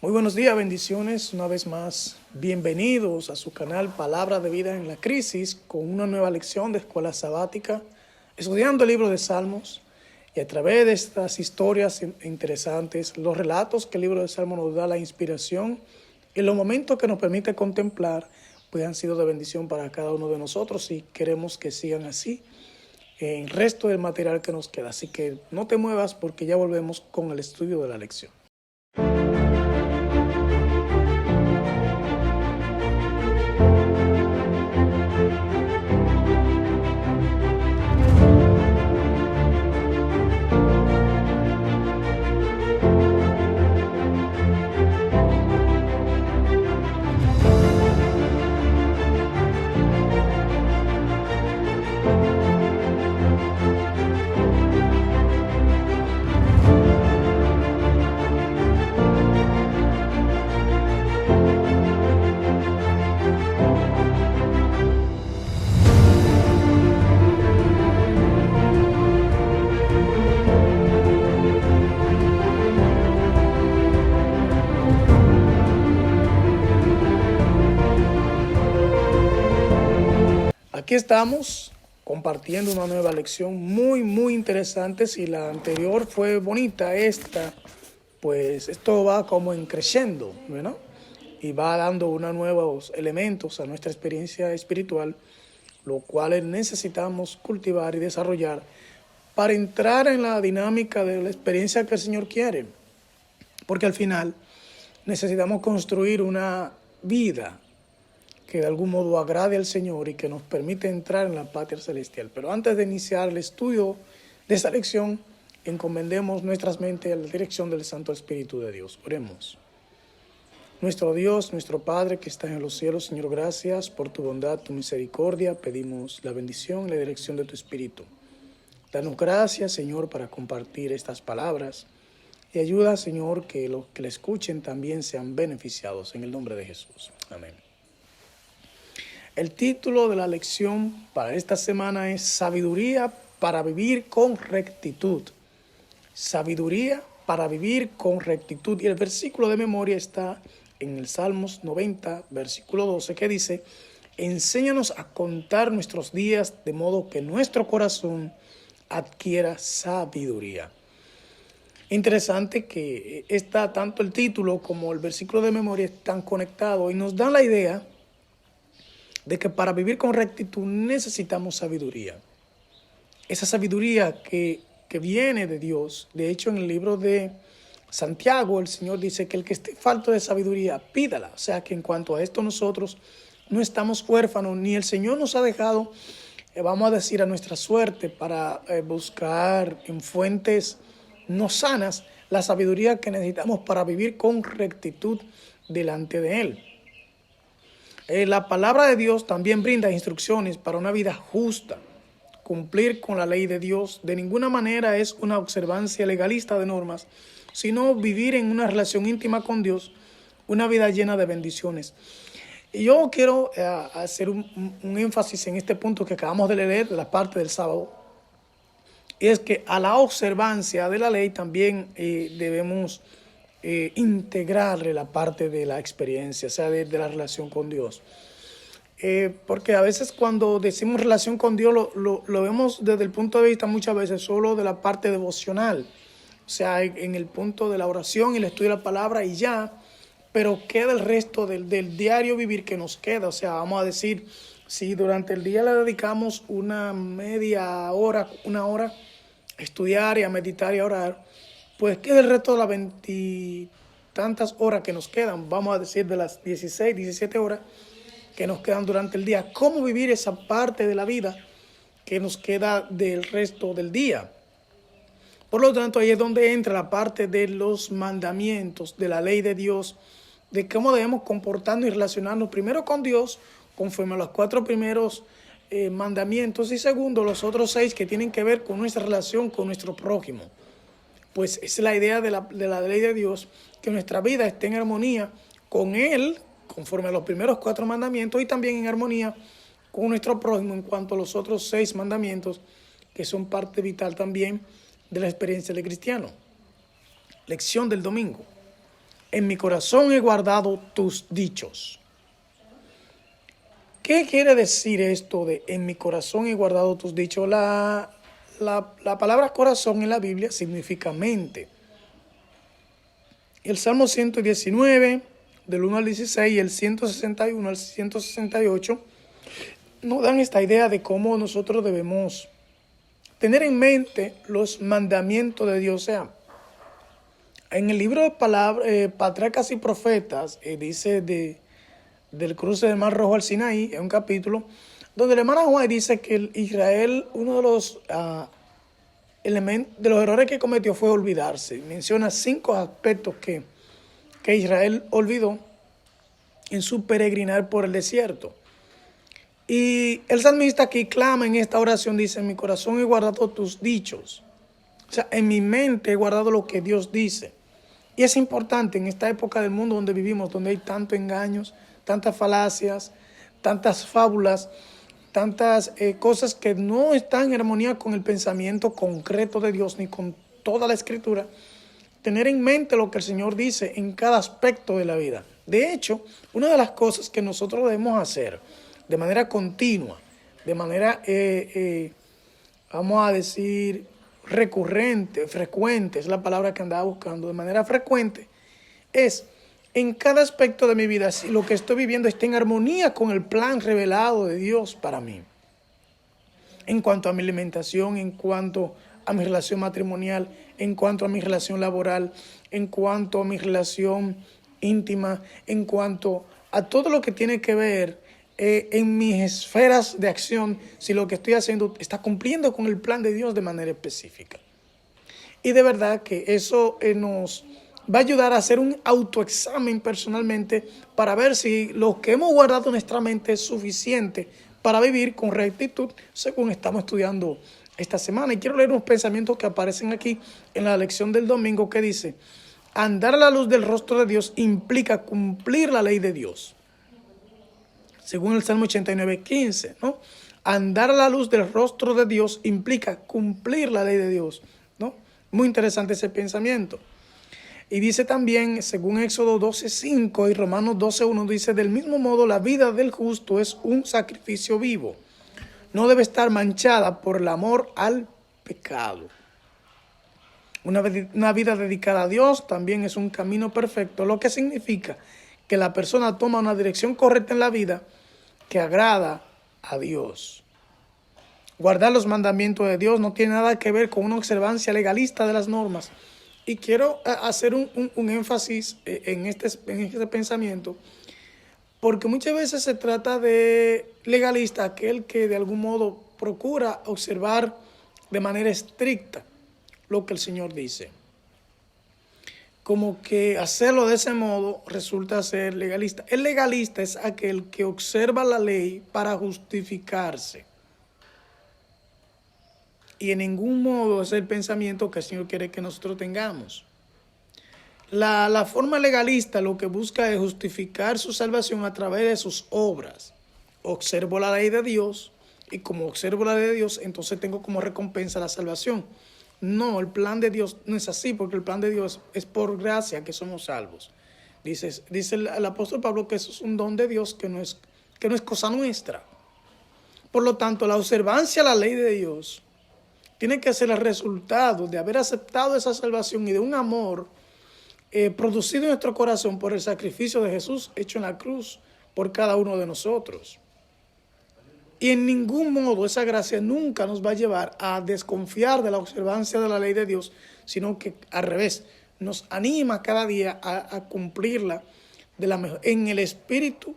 Muy buenos días, bendiciones. Una vez más, bienvenidos a su canal Palabra de Vida en la Crisis con una nueva lección de Escuela Sabática, estudiando el libro de Salmos y a través de estas historias interesantes, los relatos que el libro de Salmos nos da la inspiración y los momentos que nos permite contemplar, pues han sido de bendición para cada uno de nosotros y queremos que sigan así en el resto del material que nos queda. Así que no te muevas porque ya volvemos con el estudio de la lección. Aquí estamos compartiendo una nueva lección muy interesante. Si la anterior fue bonita, pues esto va como en creciendo, ¿verdad? Y va dando unos nuevos elementos a nuestra experiencia espiritual, lo cual necesitamos cultivar y desarrollar para entrar en la dinámica de la experiencia que el Señor quiere. Porque al final necesitamos construir una vida que de algún modo agrade al Señor y que nos permite entrar en la patria celestial. Pero antes de iniciar el estudio de esta lección, encomendemos nuestras mentes a la dirección del Santo Espíritu de Dios. Oremos. Nuestro Dios, nuestro Padre que está en los cielos, Señor, gracias por tu bondad, tu misericordia. Pedimos la bendición y la dirección de tu Espíritu. Danos gracias, Señor, para compartir estas palabras y ayuda, Señor, que los que la escuchen también sean beneficiados en el nombre de Jesús. Amén. El título de la lección para esta semana es Sabiduría para vivir con rectitud. Sabiduría para vivir con rectitud. Y el versículo de memoria está en el Salmos 90, versículo 12, que dice: enséñanos a contar nuestros días de modo que nuestro corazón adquiera sabiduría. Interesante que tanto el título como el versículo de memoria están conectados y nos dan la idea de que para vivir con rectitud necesitamos sabiduría. Esa sabiduría que viene de Dios. De hecho, en el libro de Santiago, el Señor dice que el que esté falto de sabiduría, pídala. O sea que en cuanto a esto nosotros no estamos huérfanos, ni el Señor nos ha dejado, vamos a decir, a nuestra suerte para buscar en fuentes no sanas la sabiduría que necesitamos para vivir con rectitud delante de Él. La palabra de Dios también brinda instrucciones para una vida justa. Cumplir con la ley de Dios de ninguna manera es una observancia legalista de normas, sino vivir en una relación íntima con Dios, una vida llena de bendiciones. Y yo quiero hacer un énfasis en este punto que acabamos de leer, de la parte del sábado, y es que a la observancia de la ley también debemos integrarle la parte de la experiencia, o sea, de la relación con Dios. Porque a veces cuando decimos relación con Dios lo vemos desde el punto de vista muchas veces solo de la parte devocional, o sea, en el punto de la oración y el estudio de la palabra y ya, pero queda el resto del diario vivir que nos queda. O sea, vamos a decir, si durante el día le dedicamos una media hora, una hora a estudiar y a meditar y a orar, pues queda el resto de las 20 tantas horas que nos quedan, vamos a decir de las 16, 17 horas que nos quedan durante el día. ¿Cómo vivir esa parte de la vida que nos queda del resto del día? Por lo tanto, ahí es donde entra la parte de los mandamientos, de la ley de Dios, de cómo debemos comportarnos y relacionarnos primero con Dios, conforme a los 4 primeros mandamientos, y segundo, los otros 6 que tienen que ver con nuestra relación con nuestro prójimo. Pues es la idea de la ley de Dios, que nuestra vida esté en armonía con Él, conforme a los primeros 4 mandamientos, y también en armonía con nuestro prójimo en cuanto a los otros 6 mandamientos, que son parte vital también de la experiencia del cristiano. Lección del domingo. En mi corazón he guardado tus dichos. ¿Qué quiere decir esto de en mi corazón he guardado tus dichos? La palabra corazón en la Biblia significa mente. El Salmo 119, del 1 al 16, y el 161 al 168, nos dan esta idea de cómo nosotros debemos tener en mente los mandamientos de Dios. O sea, en el libro de Patriarcas y Profetas, dice del cruce del Mar Rojo al Sinaí, es un capítulo donde el hermano Juan dice que Israel, uno de los de los errores que cometió fue olvidarse. Menciona 5 aspectos que Israel olvidó en su peregrinar por el desierto. Y el salmista aquí clama en esta oración, dice, en mi corazón he guardado tus dichos. O sea, en mi mente he guardado lo que Dios dice. Y es importante en esta época del mundo donde vivimos, donde hay tantos engaños, tantas falacias, tantas fábulas, tantas cosas que no están en armonía con el pensamiento concreto de Dios ni con toda la Escritura, tener en mente lo que el Señor dice en cada aspecto de la vida. De hecho, una de las cosas que nosotros debemos hacer de manera continua, de manera, vamos a decir, recurrente, frecuente, es la palabra que andaba buscando, de manera frecuente, es en cada aspecto de mi vida, si lo que estoy viviendo está en armonía con el plan revelado de Dios para mí. En cuanto a mi alimentación, en cuanto a mi relación matrimonial, en cuanto a mi relación laboral, en cuanto a mi relación íntima, en cuanto a todo lo que tiene que ver en mis esferas de acción, si lo que estoy haciendo está cumpliendo con el plan de Dios de manera específica. Y de verdad que eso nos va a ayudar a hacer un autoexamen personalmente para ver si lo que hemos guardado en nuestra mente es suficiente para vivir con rectitud, según estamos estudiando esta semana. Y quiero leer unos pensamientos que aparecen aquí en la lección del domingo que dice: andar a la luz del rostro de Dios implica cumplir la ley de Dios. Según el Salmo 89:15, ¿no? Andar a la luz del rostro de Dios implica cumplir la ley de Dios, ¿no? Muy interesante ese pensamiento. Y dice también, según Éxodo 12:5 y Romanos 12:1, dice, del mismo modo la vida del justo es un sacrificio vivo. No debe estar manchada por el amor al pecado. Una vida dedicada a Dios también es un camino perfecto, lo que significa que la persona toma una dirección correcta en la vida que agrada a Dios. Guardar los mandamientos de Dios no tiene nada que ver con una observancia legalista de las normas. Y quiero hacer un énfasis en este pensamiento, porque muchas veces se trata de legalista, aquel que de algún modo procura observar de manera estricta lo que el Señor dice. Como que hacerlo de ese modo resulta ser legalista. El legalista es aquel que observa la ley para justificarse. Y en ningún modo es el pensamiento que el Señor quiere que nosotros tengamos. La forma legalista lo que busca es justificar su salvación a través de sus obras. Observo la ley de Dios y como observo la ley de Dios, entonces tengo como recompensa la salvación. No, el plan de Dios no es así, porque el plan de Dios es por gracia que somos salvos. Dice el apóstol Pablo que eso es un don de Dios, que no es cosa nuestra. Por lo tanto, la observancia a la ley de Dios tiene que ser el resultado de haber aceptado esa salvación y de un amor producido en nuestro corazón por el sacrificio de Jesús hecho en la cruz por cada uno de nosotros. Y en ningún modo esa gracia nunca nos va a llevar a desconfiar de la observancia de la ley de Dios, sino que al revés, nos anima cada día a cumplirla de la mejor, en el espíritu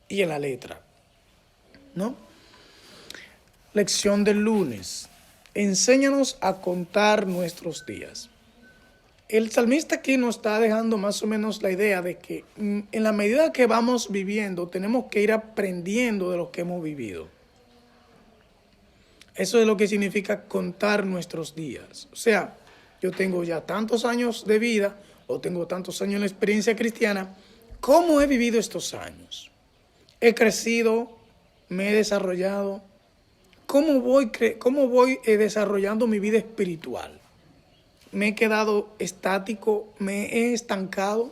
y en la letra, ¿no? Lección del lunes. Enséñanos a contar nuestros días. El salmista aquí nos está dejando más o menos la idea de que en la medida que vamos viviendo, tenemos que ir aprendiendo de lo que hemos vivido. Eso es lo que significa contar nuestros días. O sea, yo tengo ya tantos años de vida o tengo tantos años en la experiencia cristiana. ¿Cómo he vivido estos años? He crecido, me he desarrollado. ¿Cómo voy desarrollando mi vida espiritual? ¿Me he quedado estático? ¿Me he estancado?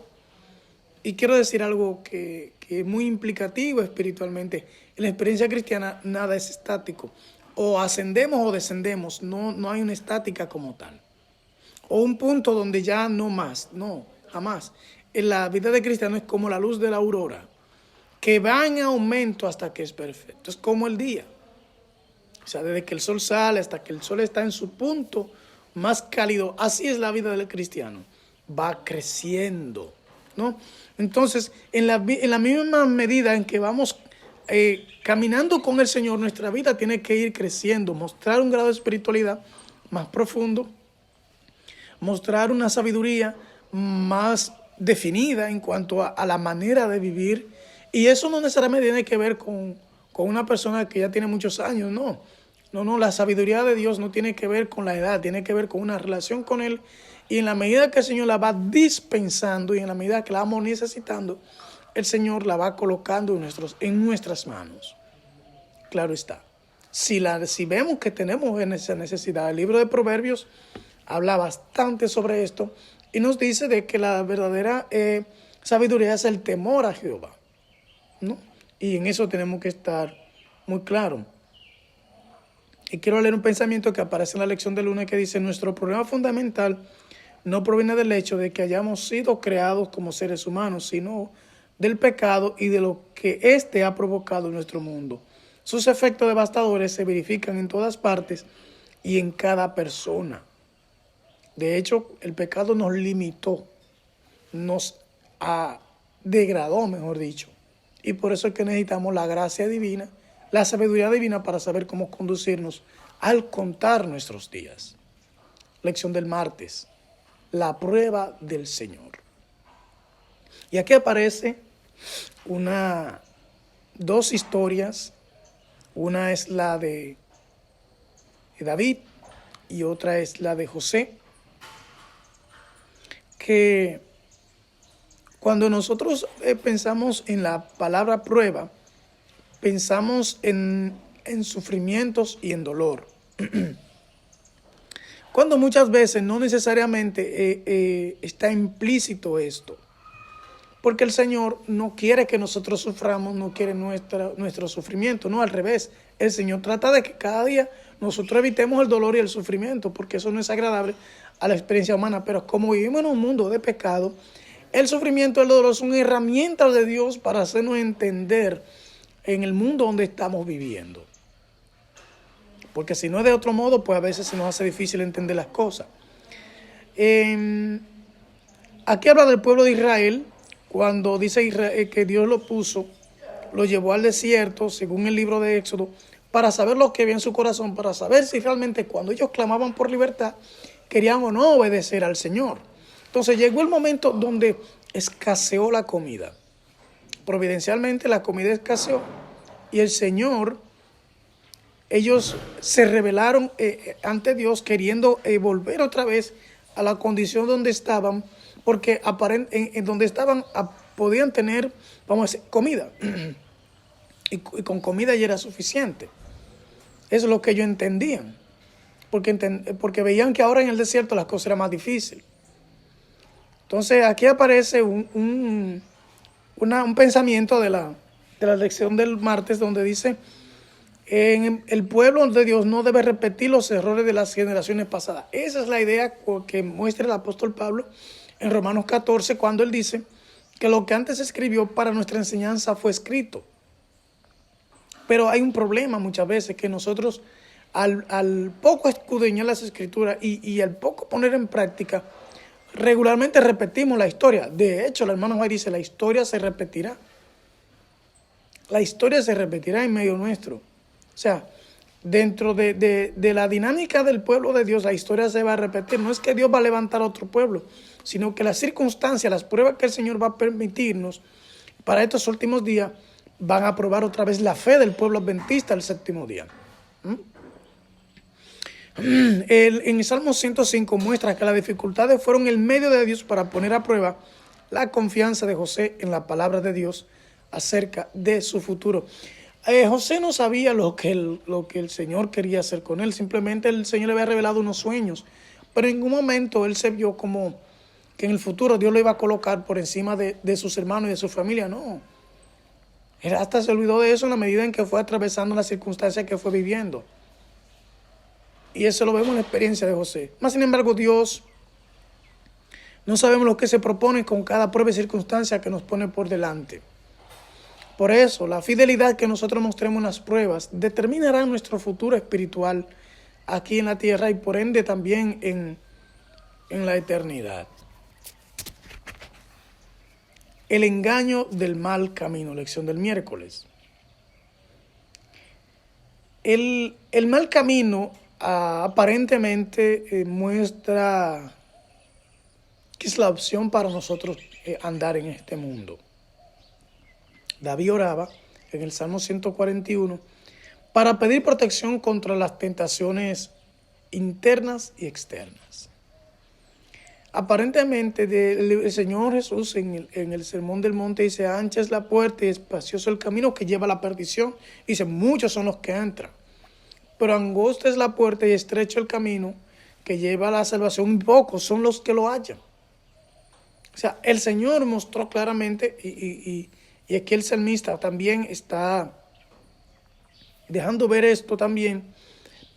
Y quiero decir algo que es muy implicativo espiritualmente. En la experiencia cristiana nada es estático. O ascendemos o descendemos. No hay una estática como tal. O un punto donde ya no más. No, jamás. En la vida de cristiano es como la luz de la aurora, que va en aumento hasta que es perfecto. Es como el día. O sea, desde que el sol sale hasta que el sol está en su punto más cálido. Así es la vida del cristiano. Va creciendo, ¿no? Entonces, en la misma medida en que vamos caminando con el Señor, nuestra vida tiene que ir creciendo, mostrar un grado de espiritualidad más profundo, mostrar una sabiduría más definida en cuanto a la manera de vivir. Y eso no necesariamente tiene que ver con una persona que ya tiene muchos años, no. No, la sabiduría de Dios no tiene que ver con la edad, tiene que ver con una relación con Él. Y en la medida que el Señor la va dispensando y en la medida que la vamos necesitando, el Señor la va colocando en nuestras manos. Claro está. Si vemos que tenemos esa necesidad, el libro de Proverbios habla bastante sobre esto y nos dice de que la verdadera sabiduría es el temor a Jehová, ¿no? Y en eso tenemos que estar muy claros. Y quiero leer un pensamiento que aparece en la lección del lunes que dice: nuestro problema fundamental no proviene del hecho de que hayamos sido creados como seres humanos, sino del pecado y de lo que éste ha provocado en nuestro mundo. Sus efectos devastadores se verifican en todas partes y en cada persona. De hecho, el pecado nos limitó, nos degradó, mejor dicho. Y por eso es que necesitamos la gracia divina, la sabiduría divina para saber cómo conducirnos al contar nuestros días. Lección del martes: la prueba del Señor. Y aquí aparece dos historias. Una es la de David y otra es la de José. Que cuando nosotros pensamos en la palabra prueba, pensamos en sufrimientos y en dolor. Cuando muchas veces no necesariamente está implícito esto. Porque el Señor no quiere que nosotros suframos, no quiere nuestro sufrimiento, no, al revés. El Señor trata de que cada día nosotros evitemos el dolor y el sufrimiento, porque eso no es agradable a la experiencia humana. Pero como vivimos en un mundo de pecado, el sufrimiento y el dolor son herramientas de Dios para hacernos entender en el mundo donde estamos viviendo. Porque si no es de otro modo, pues a veces se nos hace difícil entender las cosas. Aquí habla del pueblo de Israel. Cuando dice Israel que Dios lo llevó al desierto, según el libro de Éxodo, para saber lo que había en su corazón, para saber si realmente cuando ellos clamaban por libertad, querían o no obedecer al Señor. Entonces llegó el momento donde escaseó la comida. Providencialmente la comida escaseó y el Señor, ellos se rebelaron ante Dios queriendo volver otra vez a la condición donde estaban, porque en donde estaban podían tener, vamos a decir, comida. Y con comida ya era suficiente. Eso es lo que ellos entendían. Porque veían que ahora en el desierto las cosas eran más difíciles. Entonces aquí aparece un pensamiento de la lección del martes donde dice: el pueblo de Dios no debe repetir los errores de las generaciones pasadas. Esa es la idea que muestra el apóstol Pablo en Romanos 14, cuando él dice que lo que antes se escribió para nuestra enseñanza fue escrito. Pero hay un problema muchas veces, que nosotros al poco escudriñar las escrituras y al poco poner en práctica, regularmente repetimos la historia. De hecho, el hermano Juan dice: la historia se repetirá. La historia se repetirá en medio nuestro. O sea, dentro de la dinámica del pueblo de Dios, la historia se va a repetir. No es que Dios va a levantar a otro pueblo, sino que las circunstancias, las pruebas que el Señor va a permitirnos para estos últimos días, van a probar otra vez la fe del pueblo adventista el séptimo día. En el Salmo 105 muestra que las dificultades fueron el medio de Dios para poner a prueba la confianza de José en la palabra de Dios acerca de su futuro. José no sabía lo que el Señor quería hacer con él. Simplemente el Señor le había revelado unos sueños. Pero en un momento él se vio como que en el futuro Dios lo iba a colocar por encima de sus hermanos y de su familia. No. Él hasta se olvidó de eso en la medida en que fue atravesando las circunstancias que fue viviendo. Y eso lo vemos en la experiencia de José. Más sin embargo, Dios, no sabemos lo que se propone con cada prueba y circunstancia que nos pone por delante. Por eso, la fidelidad que nosotros mostremos en las pruebas determinará nuestro futuro espiritual aquí en la tierra y por ende también en la eternidad. El engaño del mal camino, lección del miércoles. El mal camino aparentemente muestra que es la opción para nosotros andar en este mundo. David oraba en el Salmo 141 para pedir protección contra las tentaciones internas y externas. Aparentemente el Señor Jesús en el Sermón del Monte dice: ancha es la puerta y espacioso el camino que lleva a la perdición. Dice: muchos son los que entran, pero angosta es la puerta y estrecho el camino que lleva a la salvación, pocos son los que lo hallan. O sea, el Señor mostró claramente, y aquí el salmista también está dejando ver esto también,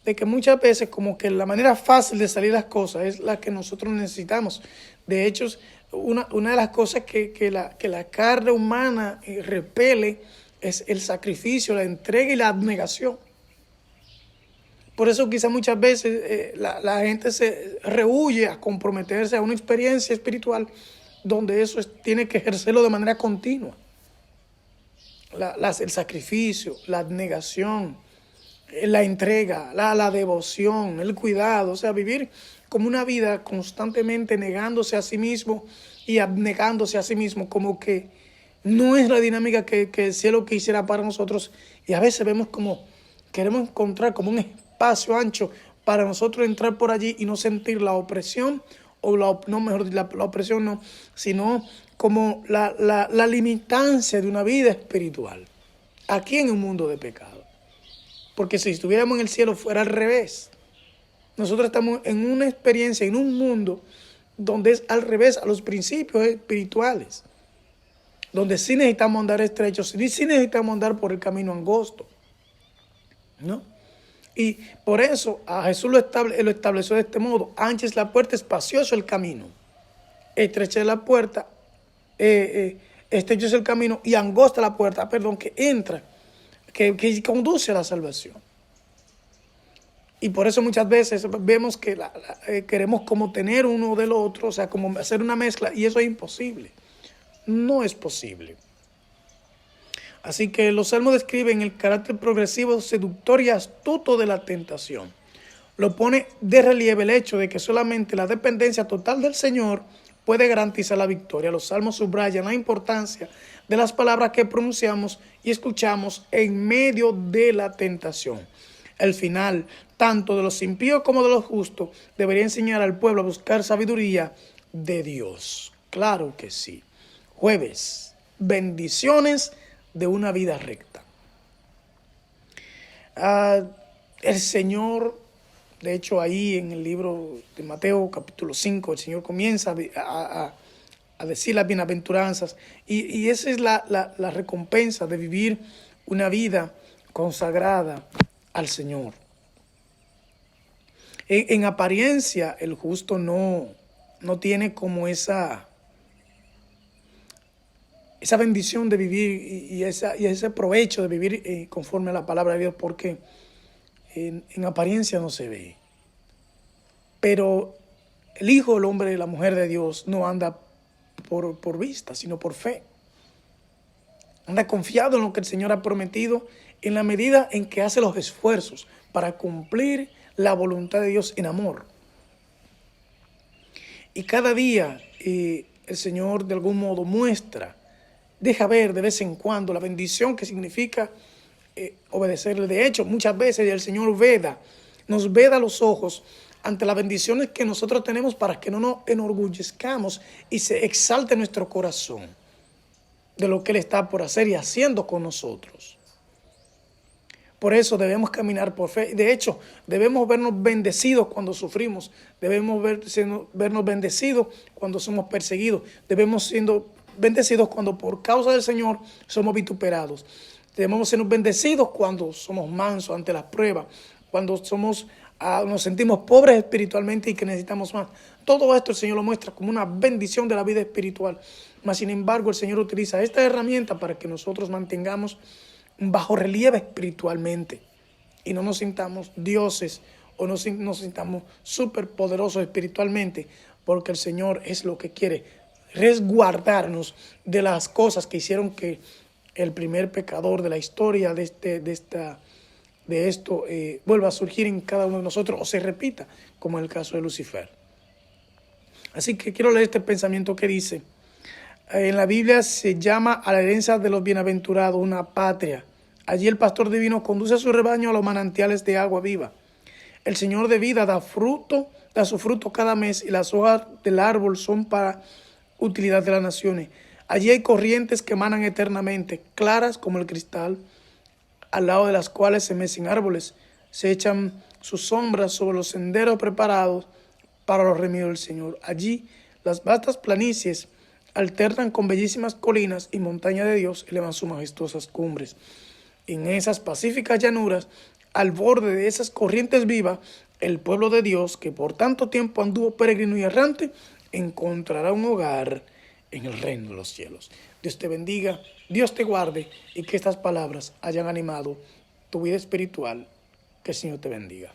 de que muchas veces como que la manera fácil de salir las cosas es la que nosotros necesitamos. De hecho, una de las cosas que la carne humana repele es el sacrificio, la entrega y la abnegación. Por eso quizás muchas veces la gente se rehúye a comprometerse a una experiencia espiritual donde eso tiene que ejercerlo de manera continua. El sacrificio, la abnegación, la entrega, la devoción, el cuidado, o sea, vivir como una vida constantemente negándose a sí mismo y abnegándose a sí mismo, como que no es la dinámica que el cielo quisiera para nosotros. Y a veces vemos como queremos encontrar como un espacio ancho para nosotros entrar por allí y no sentir la opresión, o la opresión no, sino como la limitancia de una vida espiritual aquí en un mundo de pecado. Porque si estuviéramos en el cielo fuera al revés. Nosotros estamos en una experiencia, en un mundo donde es al revés a los principios espirituales. Donde sí necesitamos andar estrechos, sí necesitamos andar por el camino angosto, ¿no? Y por eso a Jesús lo estableció de este modo: ancha es la puerta, espacioso el camino. Estrecha es la puerta, estrecho es el camino y angosta la puerta, que entra, que conduce a la salvación. Y por eso muchas veces vemos que queremos como tener uno del otro, o sea, como hacer una mezcla, y eso es imposible. No es posible. Así que los salmos describen el carácter progresivo, seductor y astuto de la tentación. Lo pone de relieve el hecho de que solamente la dependencia total del Señor puede garantizar la victoria. Los salmos subrayan la importancia de las palabras que pronunciamos y escuchamos en medio de la tentación. El final, tanto de los impíos como de los justos, debería enseñar al pueblo a buscar sabiduría de Dios. Claro que sí. Jueves, bendiciones de una vida recta. El Señor, de hecho ahí en el libro de Mateo capítulo 5, el Señor comienza a decir las bienaventuranzas, y esa es la recompensa de vivir una vida consagrada al Señor. En apariencia el justo no tiene como esa bendición de vivir y ese provecho de vivir conforme a la palabra de Dios, porque en apariencia no se ve. Pero el Hijo, el hombre, la mujer de Dios no anda por vista, sino por fe. Anda confiado en lo que el Señor ha prometido, en la medida en que hace los esfuerzos para cumplir la voluntad de Dios en amor. Y cada día el Señor de algún modo deja ver de vez en cuando la bendición que significa obedecerle. De hecho, muchas veces el Señor nos veda los ojos ante las bendiciones que nosotros tenemos para que no nos enorgullezcamos y se exalte nuestro corazón de lo que Él está por hacer y haciendo con nosotros. Por eso debemos caminar por fe. De hecho, debemos vernos bendecidos cuando sufrimos. Debemos vernos bendecidos cuando somos perseguidos. Debemos siendo bendecidos cuando por causa del Señor somos vituperados. Debemos ser bendecidos cuando somos mansos ante las pruebas, cuando nos sentimos pobres espiritualmente y que necesitamos más. Todo esto el Señor lo muestra como una bendición de la vida espiritual. Mas, sin embargo, el Señor utiliza esta herramienta para que nosotros mantengamos un bajo relieve espiritualmente y no nos sintamos dioses o no nos sintamos superpoderosos espiritualmente, porque el Señor es lo que quiere, resguardarnos de las cosas que hicieron que el primer pecador de la historia de esto vuelva a surgir en cada uno de nosotros o se repita, como en el caso de Lucifer. Así que quiero leer este pensamiento que dice: en la Biblia se llama a la herencia de los bienaventurados una patria. Allí el pastor divino conduce a su rebaño a los manantiales de agua viva. El Señor de vida da su fruto cada mes, y las hojas del árbol son para utilidad de las naciones. Allí hay corrientes que emanan eternamente, claras como el cristal, al lado de las cuales se mecen árboles, se echan sus sombras sobre los senderos preparados para los remidos del Señor. Allí las vastas planicies alternan con bellísimas colinas, y montañas de Dios elevan sus majestuosas cumbres. En esas pacíficas llanuras, al borde de esas corrientes vivas, el pueblo de Dios, que por tanto tiempo anduvo peregrino y errante, encontrará un hogar en el reino de los cielos. Dios te bendiga, Dios te guarde, y que estas palabras hayan animado tu vida espiritual. Que el Señor te bendiga.